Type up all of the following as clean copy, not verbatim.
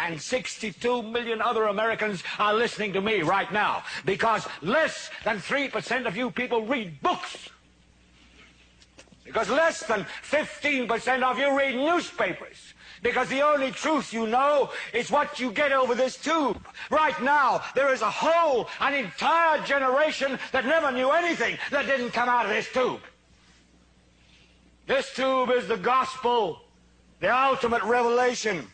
162 million other Americans are listening to me right now because less than 3% of you people read books. Because less than 15% of you read newspapers. Because the only truth you know is what you get over this tube. Right now, there is an entire generation that never knew anything that didn't come out of this tube. This tube is the gospel, the ultimate revelation.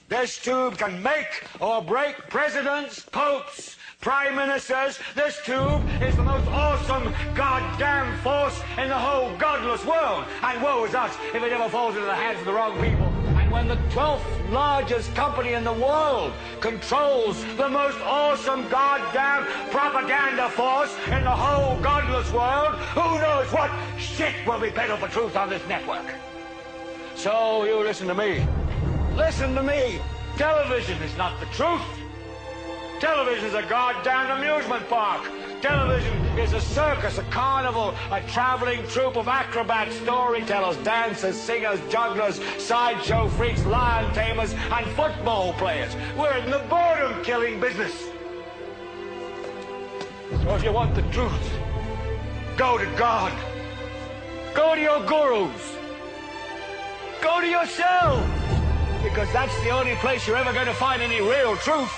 This tube can make or break presidents, popes, prime ministers. This tube is the most awesome goddamn force in the whole godless world. And woe is us if it ever falls into the hands of the wrong people. And when the 12th largest company in the world controls the most awesome goddamn propaganda force in the whole godless world, who knows what shit will be peddled for truth on this network. So you listen to me. Listen to me. Television is not the truth. Television is a goddamn amusement park. Television is a circus, a carnival, a traveling troupe of acrobats, storytellers, dancers, singers, jugglers, sideshow freaks, lion tamers, and football players. We're in the boredom-killing business. So if you want the truth, go to God. Go to your gurus. Go to yourself. Because that's the only place you're ever going to find any real truth.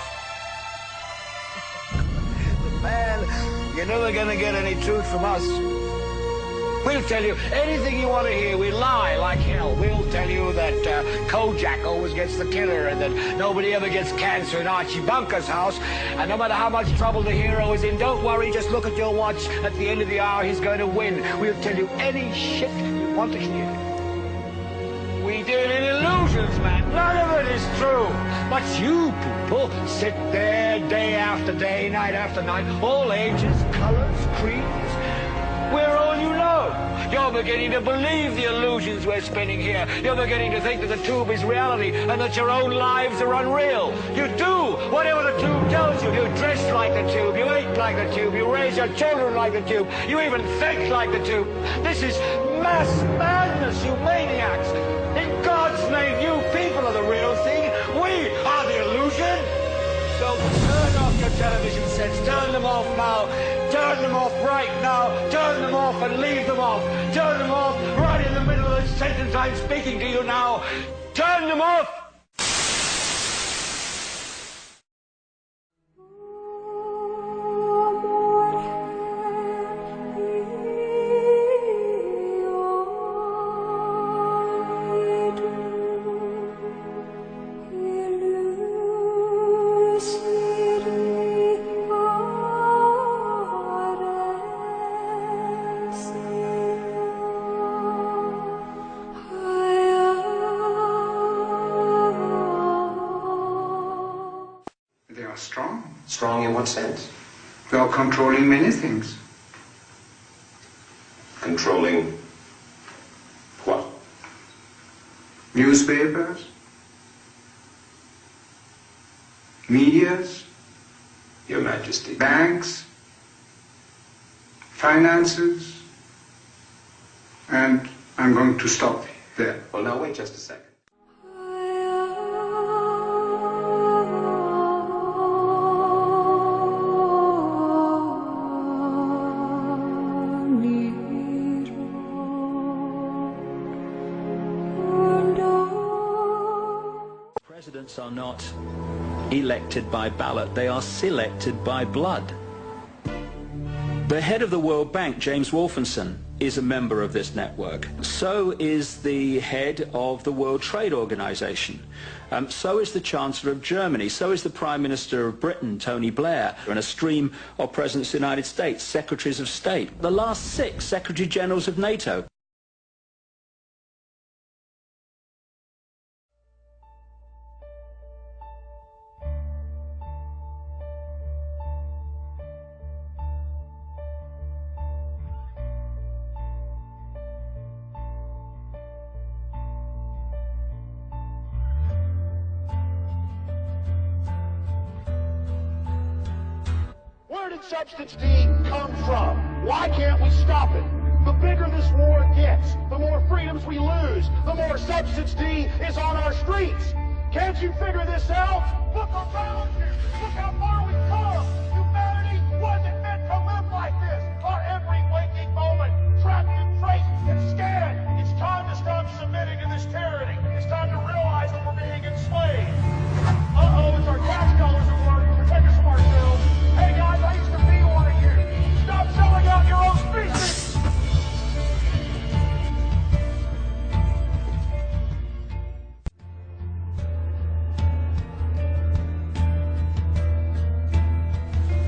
Man, you're never going to get any truth from us. We'll tell you anything you want to hear. We lie like hell. We'll tell you that Kojak always gets the killer and that nobody ever gets cancer in Archie Bunker's house. And no matter how much trouble the hero is in, don't worry, just look at your watch. At the end of the hour, he's going to win. We'll tell you any shit you want to hear. We deal in illusions, man. None of it is true. But you people sit there day after day, night after night, all ages, colors, creeds. We're all you know. You're beginning to believe the illusions we're spinning here. You're beginning to think that the tube is reality and that your own lives are unreal. You do whatever the tube tells you. You dress like the tube. You eat like the tube. You raise your children like the tube. You even think like the tube. This is mass madness, you maniacs. In God's name, you people are the real thing. We are the illusion. So turn off your television sets. Turn them off now. Turn them off right now. Turn them off and leave them off. Turn them off right in the middle of the sentence I'm speaking to you now. Turn them off. Strong in what sense? They are controlling many things. Controlling what? Newspapers, medias, Your Majesty. banks, finances, and I'm going to stop there. Well, now wait just a second. Presidents are not elected by ballot, they are selected by blood. The head of the World Bank, James Wolfenson, is a member of this network. So is the head of the World Trade Organization. So is the Chancellor of Germany. So is the Prime Minister of Britain, Tony Blair, and a stream of Presidents of the United States, Secretaries of State, the last 6 Secretary Generals of NATO. Where did Substance D come from? Why can't we stop it? The bigger this war gets, the more freedoms we lose, the more Substance D is on our streets. Can't you figure this out? Look around you. Look how far we've come. Humanity wasn't meant to live like this. Our every waking moment, trapped and traced and scanned. It's time to stop submitting to this tyranny. It's time to realize that we're being enslaved. Uh-oh, it's our tax dollars at work. Protect us from ourselves. Hey guys, I used to be one of you. Stop selling out your own species.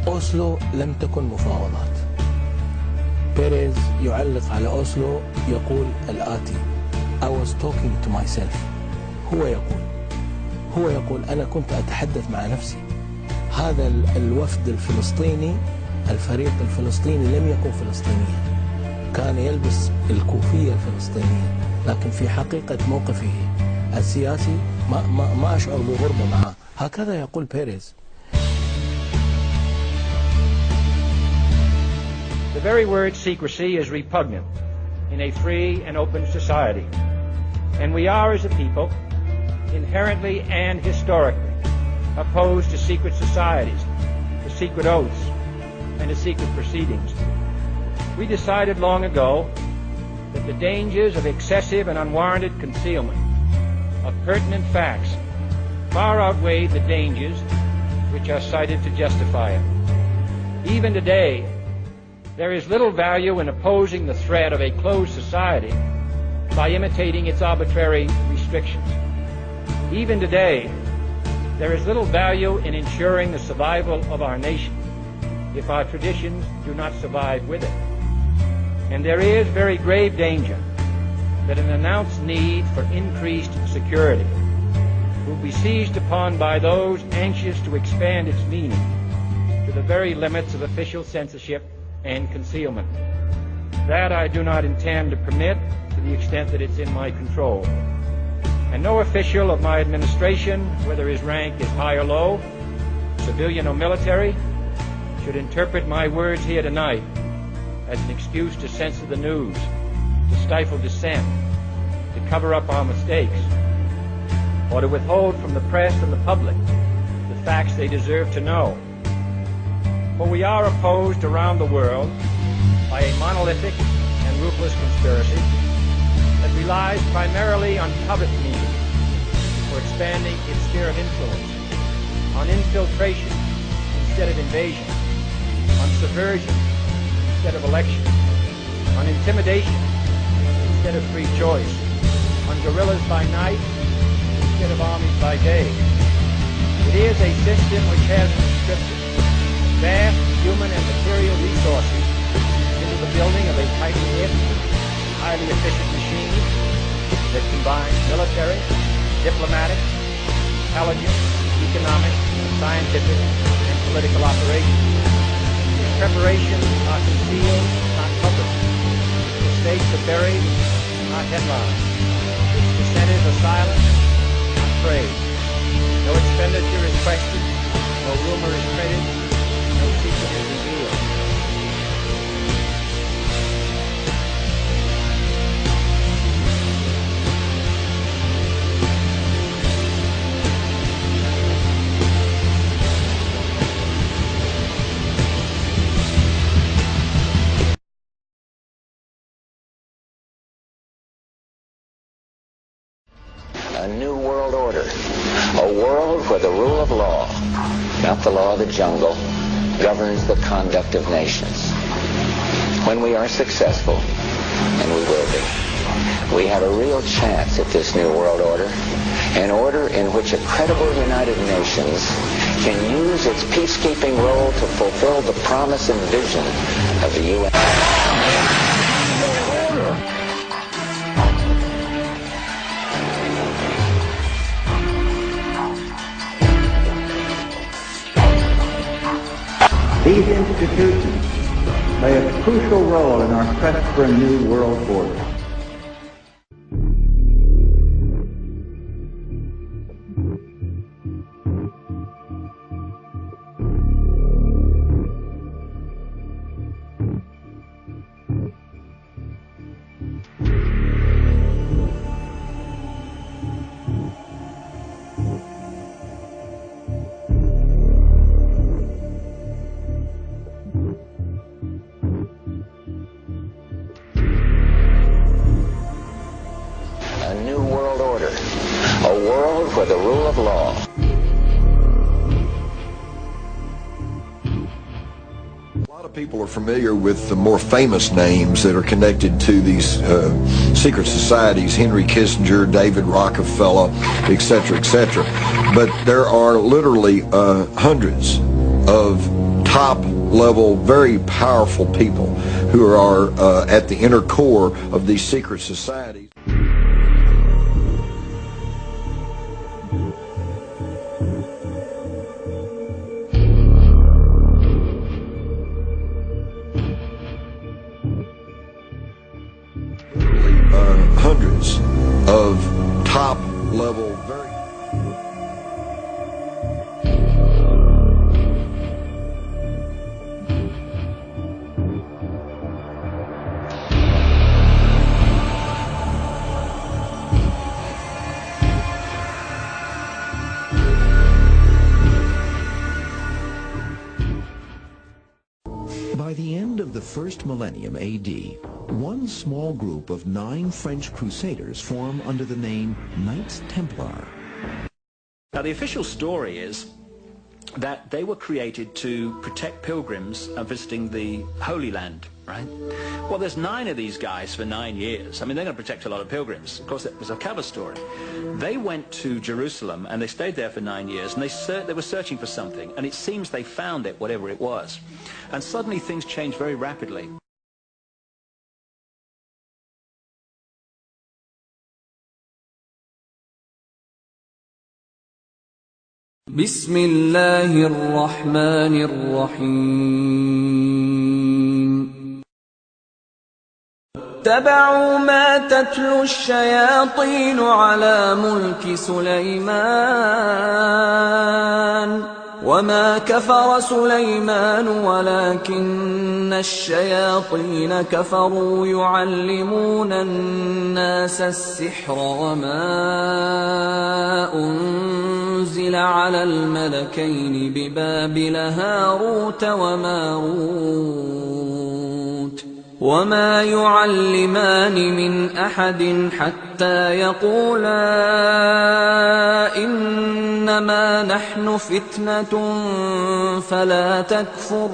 أوسلو لم تكن مفاوضات. بيريز يعلق على أوسلو يقول الآتي: I was talking to myself. هو يقول أنا كنت أتحدث مع نفسي. هذا الوفد الفلسطيني، الفريق الفلسطيني لم يكن فلسطينيا، كان يلبس الكوفية الفلسطينية، لكن في حقيقة موقفه السياسي ما أشعر بغربة معه. هكذا يقول بيريز. The very word secrecy is repugnant in a free and open society. And we are, as a people, inherently and historically opposed to secret societies, to secret oaths, and to secret proceedings. We decided long ago that the dangers of excessive and unwarranted concealment of pertinent facts far outweighed the dangers which are cited to justify it. Even today, there is little value in opposing the threat of a closed society by imitating its arbitrary restrictions. Even today, there is little value in ensuring the survival of our nation if our traditions do not survive with it. And there is very grave danger that an announced need for increased security will be seized upon by those anxious to expand its meaning to the very limits of official censorship and concealment. That I do not intend to permit to the extent that it's in my control. And no official of my administration, whether his rank is high or low, civilian or military, should interpret my words here tonight as an excuse to censor the news, to stifle dissent, to cover up our mistakes, or to withhold from the press and the public the facts they deserve to know. For we are opposed around the world by a monolithic and ruthless conspiracy that relies primarily on covert means for expanding its sphere of influence, on infiltration instead of invasion, on subversion instead of election, on intimidation instead of free choice, on guerrillas by night instead of armies by day. It is a system which has conscripted vast human and material resources into the building of a tightly knit, highly efficient machine that combines military, diplomatic, intelligence, economic, scientific, and political operations. Its preparations are concealed, not covered. Its mistakes are buried, not headlined. Its dissenters are silent, not praised. No expenditure is questioned, no rumor is printed, no secret is revealed. A new world order. A world where the rule of law, not the law of the jungle, governs the conduct of nations. When we are successful, and we will be, we have a real chance at this new world order, an order in which a credible United Nations can use its peacekeeping role to fulfill the promise and vision of the UN. These institutions play a crucial role in our quest for a new world order. A world where the rule of law. A lot of people are familiar with the more famous names that are connected to these secret societies, Henry Kissinger, David Rockefeller, etc., etc. But there are literally hundreds of top-level, very powerful people who are at the inner core of these secret societies. Hundreds of top-level, very... By the end of the first millennium AD, one small group of 9 French crusaders form under the name Knights Templar. Now the official story is that they were created to protect pilgrims visiting the Holy Land, right? Well, there's 9 of these guys for 9 years. I mean, they're going to protect a lot of pilgrims. Of course, it was a cover story. They went to Jerusalem and they stayed there for 9 years, and they were searching for something, and it seems they found it, whatever it was. And suddenly things changed very rapidly. بسم الله الرحمن الرحيم اتبعوا ما تتلو الشياطين على ملك سليمان وما كفر سليمان ولكن الشياطين كفروا يعلمون الناس السحر وما أنزل على الملكين ببابل هاروت وماروت وما يعلمان من أحد حتى يقولا إنما نحن فتنة فلا تكفر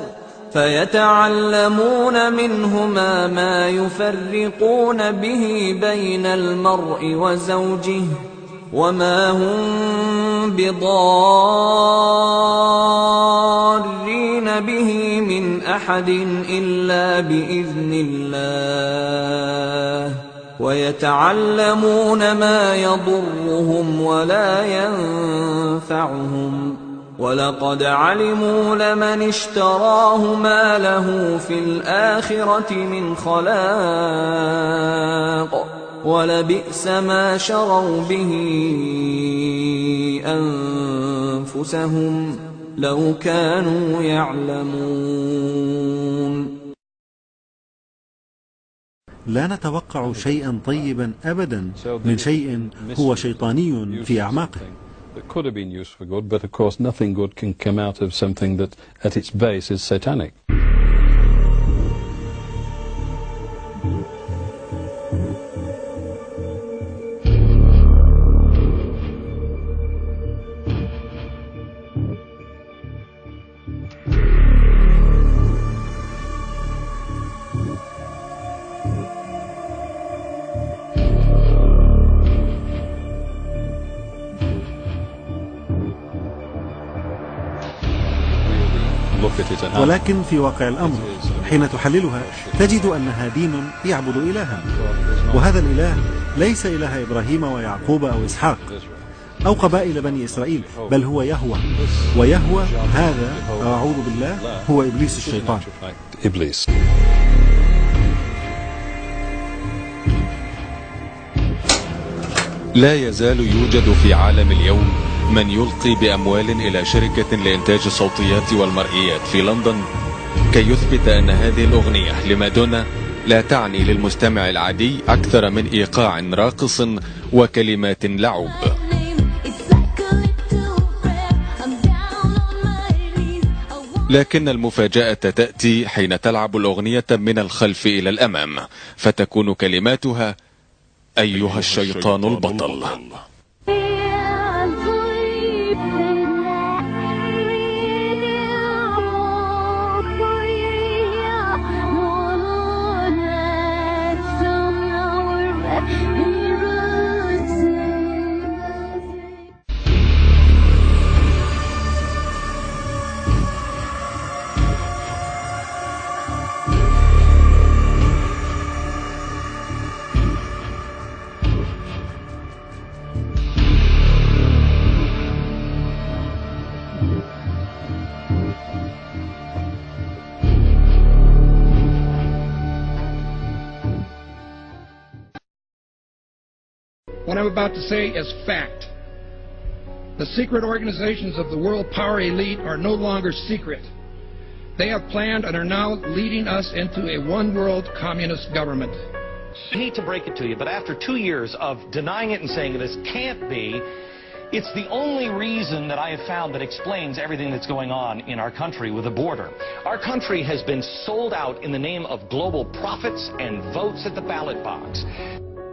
فيتعلمون منهما ما يفرقون به بين المرء وزوجه وما هم بضارين به من أحد إلا بإذن الله ويتعلمون ما يضرهم ولا ينفعهم ولقد علموا لمن اشتراه ما له في الآخرة من خلاق ولبئس ما شروا به أنفسهم لو كانوا يعلمون. لا نتوقع شيئا طيبا أبدا من شيء هو شيطاني في أعماقه. That could have been used for good, but of course nothing good can come out of something that at its base is satanic. ولكن في واقع الأمر حين تحللها تجد أنها دين يعبد إلها، وهذا الإله ليس إله إبراهيم ويعقوب أو إسحاق أو قبائل بني إسرائيل، بل هو يهوه، ويهوه هذا أعوذ بالله هو إبليس الشيطان. إبليس. لا يزال يوجد في عالم اليوم من يلقي بأموال إلى شركة لإنتاج الصوتيات والمرئيات في لندن كي يثبت أن هذه الأغنية لمادونا لا تعني للمستمع العادي أكثر من إيقاع راقص وكلمات لعب. لكن المفاجأة تأتي حين تلعب الأغنية من الخلف إلى الأمام، فتكون كلماتها: أيها الشيطان البطل. what I'm about to say is fact. The secret organizations of the world power elite are no longer secret. They have planned and are now leading us into a one-world communist government. I hate to break it to you, but after 2 years of denying it and saying this can't be, it's the only reason that I have found that explains everything that's going on in our country with the border. Our country has been sold out in the name of global profits and votes at the ballot box.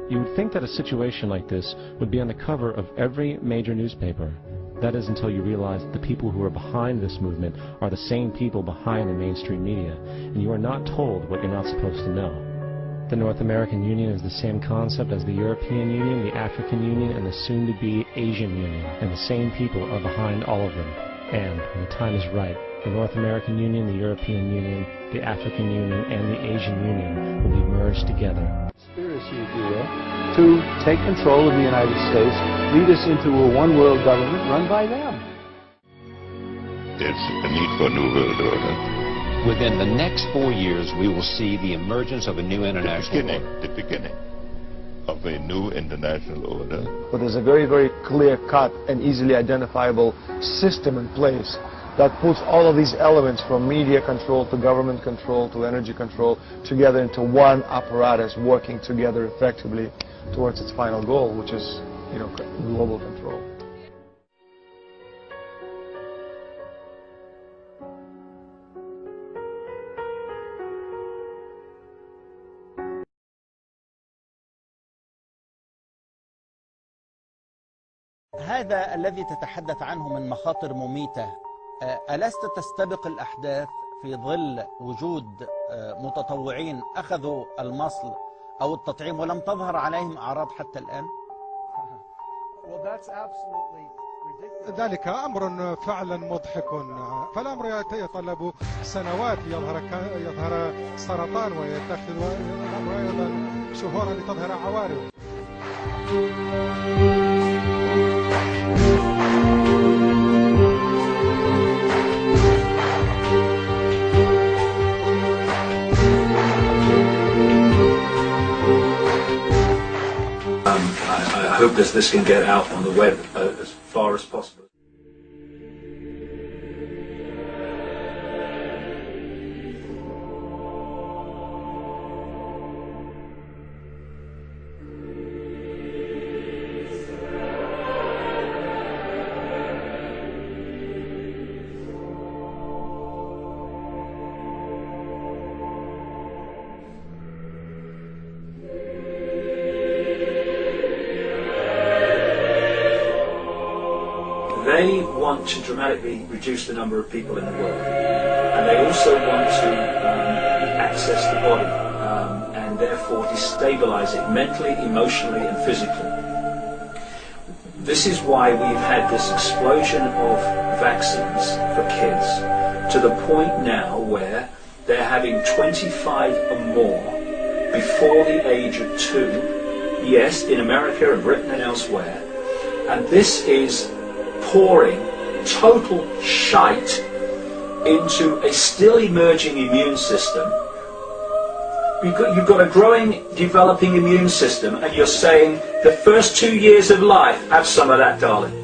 You would think that a situation like this would be on the cover of every major newspaper. That is until you realize that the people who are behind this movement are the same people behind the mainstream media, and you are not told what you're not supposed to know. The North American Union is the same concept as the European Union, the African Union, and the soon-to-be Asian Union, and the same people are behind all of them. And when the time is right, the North American Union, the European Union, the African Union, and the Asian Union will be merged together. Conspiracy, if you will, to take control of the United States, lead us into a one-world government run by them. There's a need for a new world order. Within the next 4 years, we will see the emergence of a new international order. The beginning of a new international order. But there's a very, very clear-cut and easily identifiable system in place that puts all of these elements, from media control to government control to energy control, together into one apparatus working together effectively towards its final goal, which is, global control. هذا الذي تتحدث عنه من مخاطر مميتة، ألست تستبق الأحداث في ظل وجود متطوعين أخذوا المصل أو التطعيم ولم تظهر عليهم أعراض حتى الآن؟ ذلك أمر فعلا مضحك، فالأمر يتطلب سنوات يظهر سرطان، ويتخذ الأمر أيضا شهورا لتظهر عوارض. I hope this can get out on the web as far as possible. They want to dramatically reduce the number of people in the world, and they also want to access the body and therefore destabilize it mentally, emotionally and physically. This is why we've had this explosion of vaccines for kids to the point now where they're having 25 or more before the age of 2, yes, in America and Britain and elsewhere, and this is pouring total shite into a still emerging immune system. You've got a growing, developing immune system, and you're saying the first 2 years of life, have some of that, darling.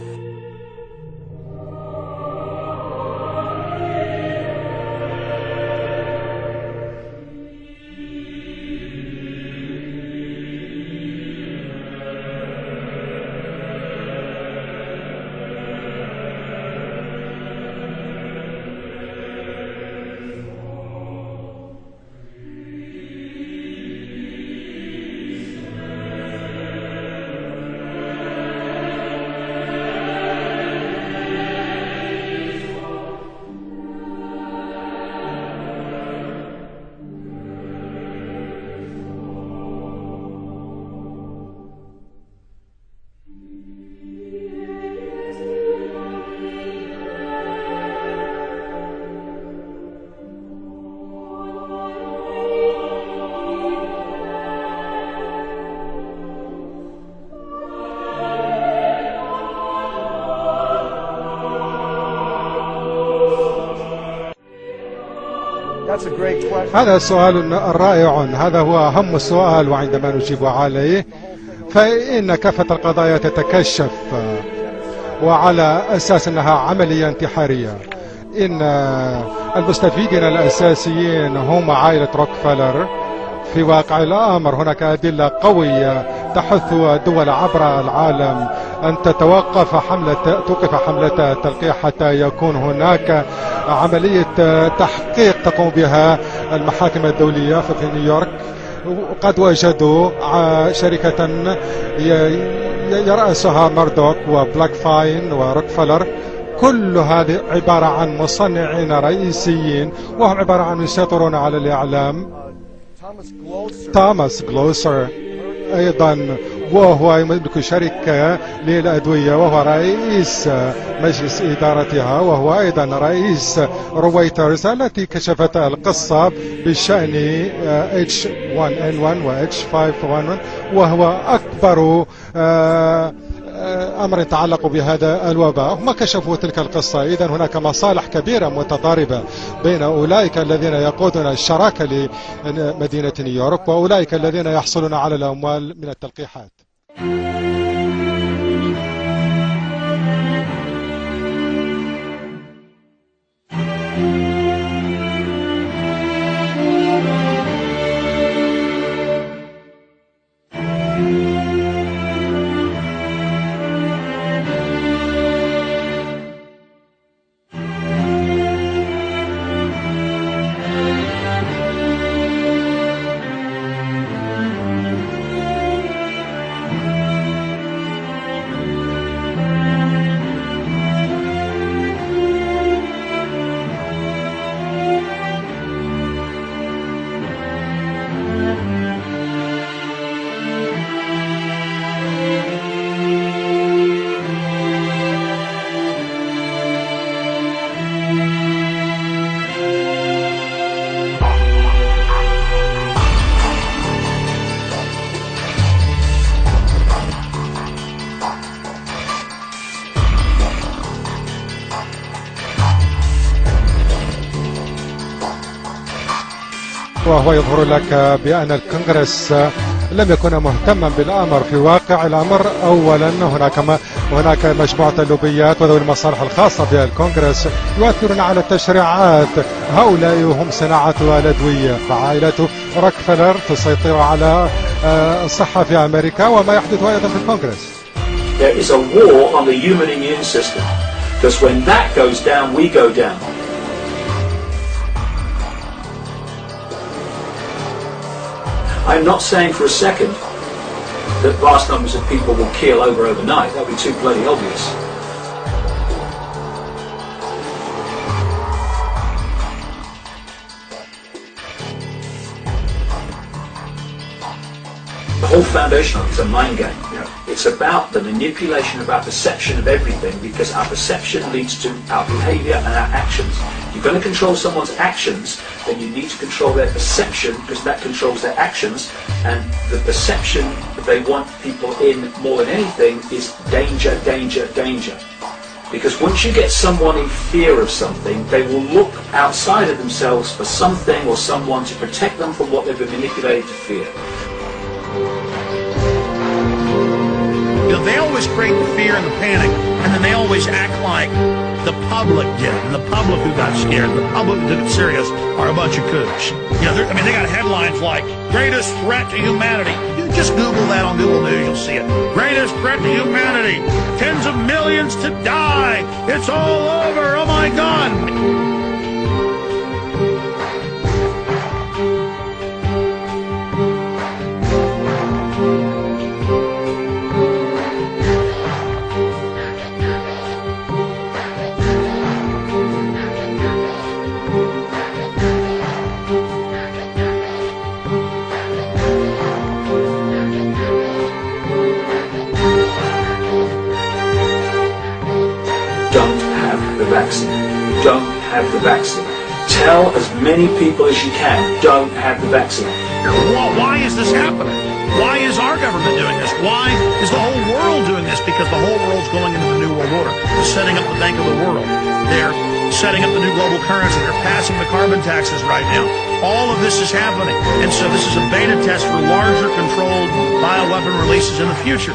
هذا سؤال رائع، هذا هو أهم السؤال، وعندما نجيب عليه فإن كافة القضايا تتكشف وعلى أساس أنها عملية انتحارية. إن المستفيدين الأساسيين هم عائلة روكفلر. في واقع الأمر هناك أدلة قوية تحث الدول عبر العالم أن توقف حملة التلقيح حتى يكون هناك عملية تحقيق تقوم بها المحاكم الدولية في نيويورك. قد وجدوا شركة يرأسها ماردوك وبلاك فاين وروكفلر، كل هذه عبارة عن مصنعين رئيسيين وهم عبارة عن يسيطرون على الإعلام. توماس جلوسر أيضا وهو يملك شركة للأدوية وهو رئيس مجلس إدارتها، وهو أيضا رئيس رويترز التي كشفت القصة بشأن H1N1 و H5N1 وهو أكبر أمر يتعلق بهذا الوباء. هم كشفوا تلك القصة. إذن هناك مصالح كبيرة متضاربة بين أولئك الذين يقودون الشراكة لمدينة نيويورك وأولئك الذين يحصلون على الأموال من التلقيحات. وهو يظهر لك بأن الكونغرس لم يكن مهتما بالأمر. في واقع الأمر أولا هناك مجموعة اللوبيات وذوي المصالح الخاصة بالكونغرس يؤثرون على التشريعات. هؤلاء هم صناعة الأدوية، فعائلة روكفلر تسيطر على الصحة في أمريكا وما يحدث أيضا في الكونغرس. There is a war on the human immune system because when that goes down we go down. I'm not saying for a second that vast numbers of people will keel over overnight. That would be too bloody obvious. The whole foundation of it is a mind game. It's about the manipulation of our perception of everything, because our perception leads to our behavior and our actions. If you're going to control someone's actions, then you need to control their perception, because that controls their actions. And the perception that they want people in more than anything is danger, danger, danger. Because once you get someone in fear of something, they will look outside of themselves for something or someone to protect them from what they've been manipulated to fear. They always create the fear and the panic, and then they always act like the public did, and the public who got scared, the public who took it serious, are a bunch of kooks. They got headlines like, greatest threat to humanity. You just Google that on Google News, you'll see it. Greatest threat to humanity. Tens of millions to die. It's all over. Oh my God. Don't have the vaccine. Tell as many people as you can, don't have the vaccine. Why is this happening? Why is our government doing this? Why is the whole world doing this? Because the whole world's going into the New World Order. They're setting up the Bank of the World. They're setting up the new global currency. They're passing the carbon taxes right now. All of this is happening. And so this is a beta test for larger controlled bioweapon releases in the future.